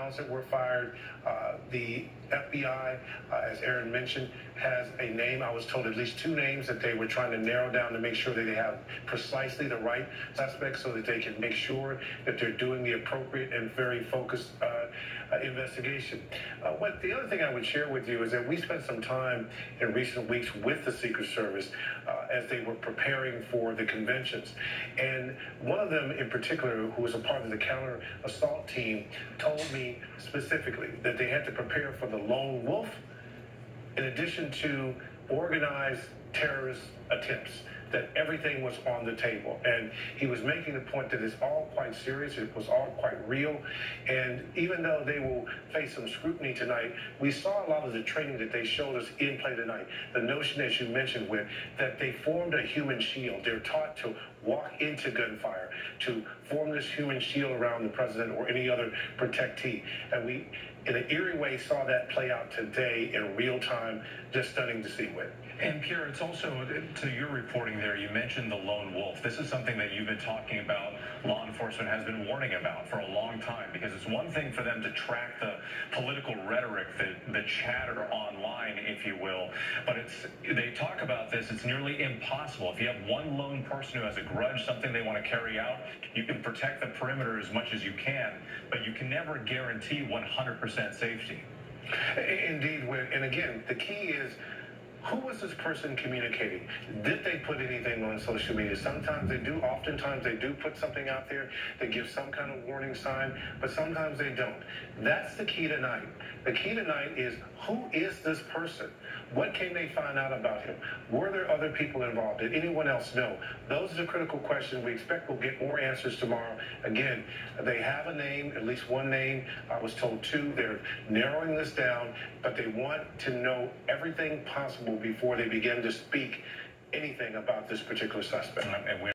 rounds that were fired. The FBI, as Aaron mentioned, has a name. I was told at least two names that they were trying to narrow down to make sure that they have precisely the right suspects so that they can make sure that they're doing the appropriate and very focused investigation. The other thing I would share with you is that we spent some time in recent weeks with the Secret Service as they were preparing for the conventions. And one of them in particular, who was a part of the counter assault team, told me specifically that they had to prepare for the lone wolf in addition to organized terrorist attempts, that everything was on the table. And he was making the point that it's all quite serious, it was all quite real. And even though they will face some scrutiny tonight, we saw a lot of the training that they showed us in play tonight. The notion, as you mentioned, with that they formed a human shield. They're taught to walk into gunfire, to form this human shield around the president or any other protectee. And we, in an eerie way, saw that play out today in real time. Just stunning to see, Whit. And Pierre, it's also, to your reporting there, you mentioned the lone wolf. This is something that you've been talking about, law enforcement has been warning about for a long time, because it's one thing for them to track the political rhetoric, the chatter online, if you will, but they talk about this, it's nearly impossible. If you have one lone person who has a grudge, something they want to carry out, you can protect the perimeter as much as you can, but you can never guarantee 100% safety. Indeed, and again, the key is, who was this person communicating? Did they put anything on social media? Sometimes they do. Oftentimes they do put something out there that gives some kind of warning sign, but sometimes they don't. That's the key tonight. The key tonight is, who is this person? What can they find out about him? Were there other people involved? Did anyone else know? Those are the critical questions. We expect we'll get more answers tomorrow. Again, they have a name, at least one name. I was told two. They're narrowing this down, but they want to know everything possible before they begin to speak anything about this particular suspect.